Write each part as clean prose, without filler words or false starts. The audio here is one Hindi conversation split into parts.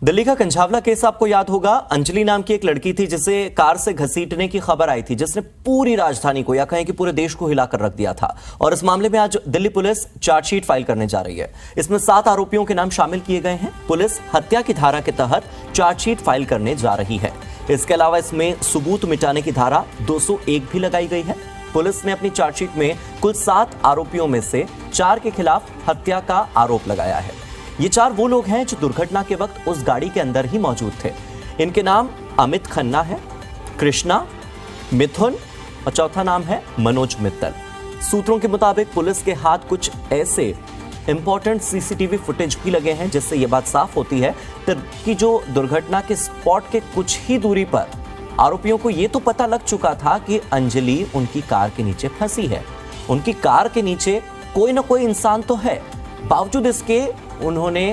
दिल्ली का कंझावला केस आपको याद होगा। अंजलि नाम की एक लड़की थी जिसे कार से घसीटने की खबर आई थी, जिसने पूरी राजधानी को या कहें कि पूरे देश को हिलाकर रख दिया था। और इस मामले में आज दिल्ली पुलिस चार्जशीट फाइल करने जा रही है। इसमें 7 आरोपियों के नाम शामिल किए गए हैं। पुलिस हत्या की धारा के तहत चार्जशीट फाइल करने जा रही है। इसके अलावा इसमें सबूत मिटाने की धारा 201 भी लगाई गई है। पुलिस ने अपनी चार्जशीट में कुल 7 आरोपियों में से 4 के खिलाफ हत्या का आरोप लगाया है। ये 4 वो लोग हैं जो दुर्घटना के वक्त उस गाड़ी के अंदर ही मौजूद थे। इनके नाम अमित खन्ना है, कृष्णा, मिथुन और चौथा नाम है मनोज मित्तल। सूत्रों के मुताबिक पुलिस के हाथ कुछ ऐसे इंपॉर्टेंट सीसीटीवी फुटेज भी लगे हैं जिससे यह बात साफ होती है कि जो दुर्घटना के स्पॉट के कुछ ही दूरी पर आरोपियों को यह तो पता लग चुका था कि अंजलि उनकी कार के नीचे फंसी है। उनकी कार के नीचे कोई ना कोई इंसान तो है। बावजूद इसके उन्होंने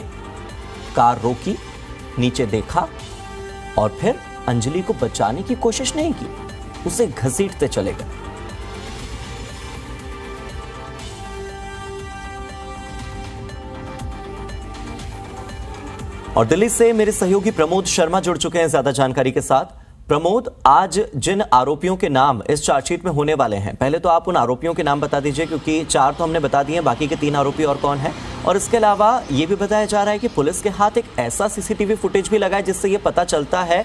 कार रोकी, नीचे देखा और फिर अंजलि को बचाने की कोशिश नहीं की, उसे घसीटते चले गए। और दिल्ली से मेरे सहयोगी प्रमोद शर्मा जुड़ चुके हैं ज्यादा जानकारी के साथ। प्रमोद, आज जिन आरोपियों के नाम इस चार्जशीट में होने वाले हैं, पहले तो आप उन आरोपियों के नाम बता दीजिए, क्योंकि 4 तो हमने बता दिए हैं, बाकी के 3 आरोपी और कौन है। और इसके अलावा ये भी बताया जा रहा है कि पुलिस के हाथ एक ऐसा सीसीटीवी फुटेज भी लगा है जिससे ये पता चलता है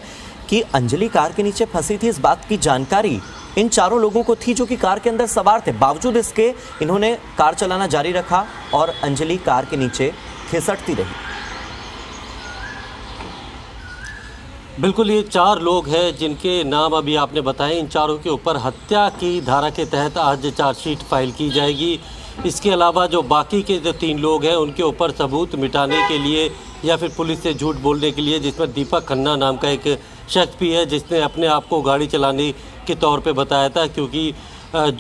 कि अंजलि कार के नीचे फंसी थी। इस बात की जानकारी इन 4 लोगों को थी जो कि कार के अंदर सवार थे। बावजूद इसके इन्होंने कार चलाना जारी रखा और अंजलि कार के नीचे खिसकती रही। बिल्कुल, ये 4 लोग हैं जिनके नाम अभी आपने बताए। इन 4 के ऊपर हत्या की धारा के तहत आज चार्जशीट फाइल की जाएगी। इसके अलावा जो बाकी के जो 3 लोग हैं उनके ऊपर सबूत मिटाने के लिए या फिर पुलिस से झूठ बोलने के लिए, जिसमें दीपक खन्ना नाम का एक शख्स भी है जिसने अपने आप को गाड़ी चलाने के तौर पे बताया था, क्योंकि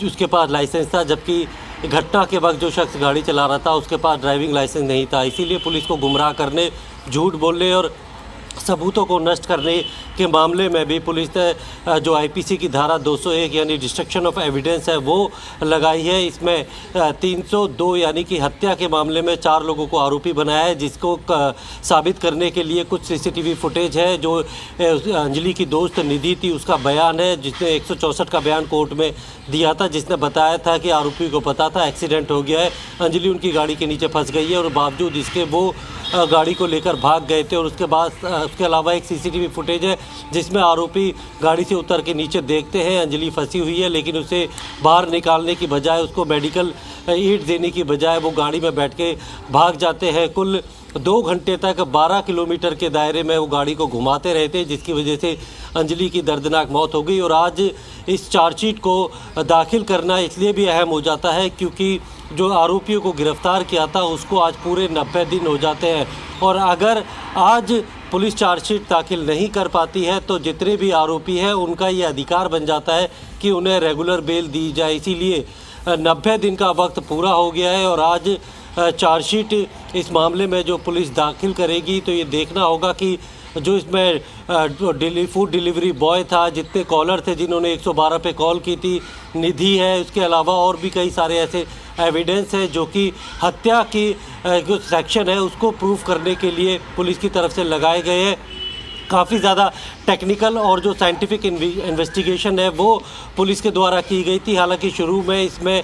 उसके पास लाइसेंस था, जबकि घटना के वक्त जो शख्स गाड़ी चला रहा था उसके पास ड्राइविंग लाइसेंस नहीं था। इसीलिए पुलिस को गुमराह करने, झूठ बोलने और सबूतों को नष्ट करने के मामले में भी पुलिस ने जो आईपीसी की धारा 201 यानी डिस्ट्रक्शन ऑफ एविडेंस है वो लगाई है। इसमें 302 यानी कि हत्या के मामले में 4 लोगों को आरोपी बनाया है, जिसको साबित करने के लिए कुछ सीसीटीवी फुटेज है। जो अंजलि की दोस्त निधि थी उसका बयान है, जिसने 164 का बयान कोर्ट में दिया था, जिसने बताया था कि आरोपी को पता था एक्सीडेंट हो गया है, अंजलि उनकी गाड़ी के नीचे फंस गई है और बावजूद इसके वो गाड़ी को लेकर भाग गए थे। और उसके बाद उसके अलावा एक सीसीटीवी फुटेज है जिसमें आरोपी गाड़ी से उतर के नीचे देखते हैं अंजलि फंसी हुई है, लेकिन उसे बाहर निकालने की बजाय, उसको मेडिकल एड देने की बजाय वो गाड़ी में बैठ के भाग जाते हैं। कुल 2 घंटे तक 12 किलोमीटर के दायरे में वो गाड़ी को घुमाते रहते, जिसकी वजह से अंजलि की दर्दनाक मौत हो गई। और आज इस चार्जशीट को दाखिल करना इसलिए भी अहम हो जाता है क्योंकि जो आरोपियों को गिरफ्तार किया था उसको आज पूरे 90 दिन हो जाते हैं। और अगर आज पुलिस चार्जशीट दाखिल नहीं कर पाती है तो जितने भी आरोपी हैं उनका ये अधिकार बन जाता है कि उन्हें रेगुलर बेल दी जाए। इसीलिए 90 दिन का वक्त पूरा हो गया है और आज चार्जशीट इस मामले में जो पुलिस दाखिल करेगी तो ये देखना होगा कि जो इसमें फूड डिलीवरी बॉय था, जितने कॉलर थे जिन्होंने 112 पे कॉल की थी, निधि है, उसके अलावा और भी कई सारे ऐसे एविडेंस है जो कि हत्या की जो सेक्शन है उसको प्रूफ करने के लिए पुलिस की तरफ से लगाए गए हैं। काफ़ी ज़्यादा टेक्निकल और जो साइंटिफिक इन्वेस्टिगेशन है वो पुलिस के द्वारा की गई थी। हालांकि शुरू में इसमें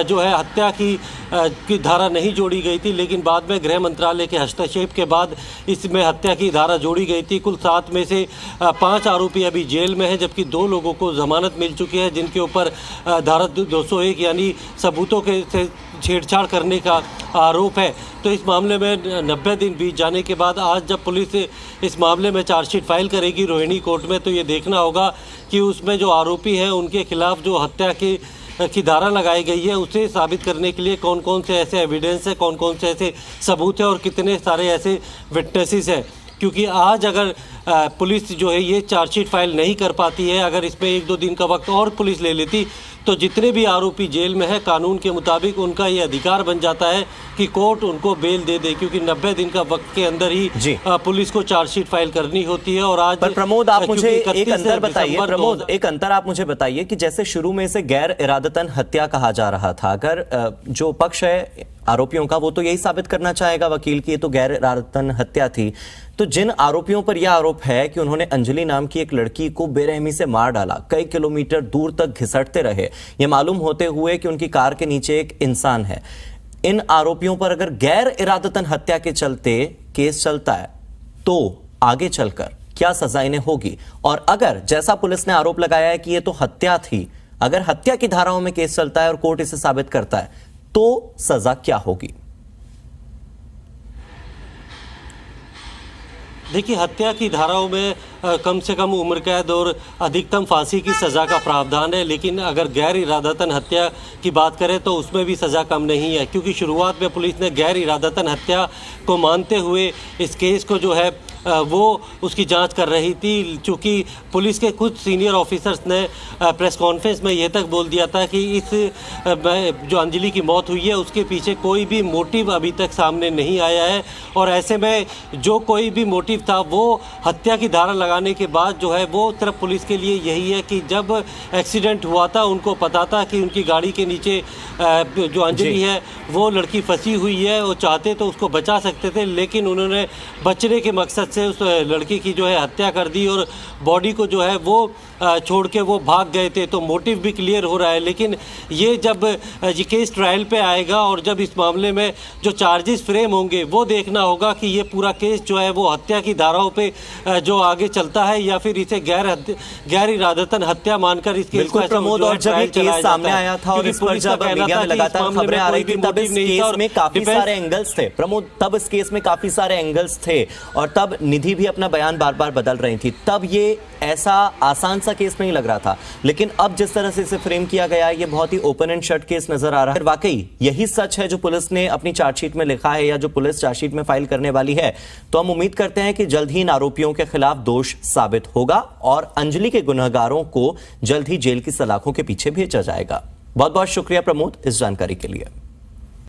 जो है हत्या की धारा नहीं जोड़ी गई थी, लेकिन बाद में गृह मंत्रालय के हस्तक्षेप के बाद इसमें हत्या की धारा जोड़ी गई थी। कुल 7 में से 5 आरोपी अभी जेल में हैं, जबकि 2 लोगों को ज़मानत मिल चुकी है जिनके ऊपर धारा 201 यानी सबूतों के से छेड़छाड़ करने का आरोप है। तो इस मामले में 90 दिन बीत जाने के बाद आज जब पुलिस इस मामले में चार्जशीट फाइल करेगी रोहिणी कोर्ट में, तो ये देखना होगा कि उसमें जो आरोपी हैं उनके खिलाफ जो हत्या की धारा लगाई गई है उसे साबित करने के लिए कौन कौन से ऐसे एविडेंस है, कौन कौन से ऐसे सबूत है और कितने सारे ऐसे विटनेसेस हैं। क्योंकि आज अगर पुलिस जो है ये चार्जशीट फाइल नहीं कर पाती है, अगर इसमें 1-2 दिन का वक्त और पुलिस ले लेती तो जितने भी आरोपी जेल में है कानून के मुताबिक उनका ये अधिकार बन जाता है कि कोर्ट उनको बेल दे दे, क्योंकि 90 दिन का वक्त के अंदर ही पुलिस को चार्जशीट फाइल करनी होती है। और आज पर प्रमोद, आप मुझे एक अंतर बताइए। प्रमोद, एक अंतर आप मुझे बताइए कि जैसे शुरू में इसे गैर इरादतन हत्या कहा जा रहा था, अगर जो पक्ष है आरोपियों का, वो तो यही साबित करना चाहेगा वकील की ये तो गैर इरादतन हत्या थी। तो जिन आरोपियों पर यह आरोप है कि उन्होंने अंजलि नाम की एक लड़की को बेरहमी से मार डाला, कई किलोमीटर दूर तक घिसटते रहे, ये मालूम होते हुए कि उनकी कार के नीचे एक इंसान है, इन आरोपियों पर अगर गैर इरादतन हत्या के चलते केस चलता है तो आगे चलकर क्या सजा इन्हें होगी? और अगर जैसा पुलिस ने आरोप लगाया है कि यह तो हत्या थी, अगर हत्या की धाराओं में केस चलता है और कोर्ट इसे साबित करता है तो सजा क्या होगी? देखिए, हत्या की धाराओं में कम से कम उम्र कैद और अधिकतम फांसी की सज़ा का प्रावधान है, लेकिन अगर गैर इरादतन हत्या की बात करें तो उसमें भी सज़ा कम नहीं है, क्योंकि शुरुआत में पुलिस ने गैर इरादतन हत्या को मानते हुए इस केस को जो है वो उसकी जांच कर रही थी। चूँकि पुलिस के कुछ सीनियर ऑफिसर्स ने प्रेस कॉन्फ्रेंस में ये तक बोल दिया था कि इस जो अंजलि की मौत हुई है उसके पीछे कोई भी मोटिव अभी तक सामने नहीं आया है, और ऐसे में जो कोई भी मोटिव था वो हत्या की धारा लगाने के बाद जो है वो सिर्फ पुलिस के लिए यही है कि जब एक्सीडेंट हुआ था उनको पता था कि उनकी गाड़ी के नीचे जो अंजलि है वो लड़की फंसी हुई है, वो चाहते तो उसको बचा सकते थे, लेकिन उन्होंने बचने के मकसद से उस लड़की की जो है हत्या कर दी और बॉडी को जो है वो छोड़ के वो भाग गए थे। तो मोटिव भी क्लियर हो रहा है, लेकिन ये जब ये केस ट्रायल पे आएगा और जब इस मामले में जो चार्जेस फ्रेम होंगे वो देखना होगा कि ये पूरा केस जो है वो हत्या की धाराओं पे जो आगे चलता है या फिर इसे गैर इरादतन हत्या मानकर इस केस को प्रमोद, और जब ये केस सामने आया था और इस पर जब मीडिया में लगातार खबरें आ रही थी तब इस केस में काफी सारे एंगल्स थे प्रमोद, तब इस केस में काफी सारे एंगल्स थे और तब निधि भी अपना बयान बार बार बदल रही थी, तब ये ऐसा आसान सा केस नहीं लग रहा था, लेकिन अब जिस तरह से इसे फ्रेम किया गया है ये बहुत ही ओपन एंड शट केस नजर आ रहा है। वाकई यही सच है जो पुलिस ने अपनी चार्जशीट में लिखा है या जो पुलिस चार्जशीट में फाइल करने वाली है, तो हम उम्मीद करते हैं कि जल्द ही इन आरोपियों के खिलाफ दोष साबित होगा और अंजलि के गुनहगारों को जल्द ही जेल की सलाखों के पीछे भेजा जाएगा। बहुत बहुत शुक्रिया प्रमोद इस जानकारी के लिए।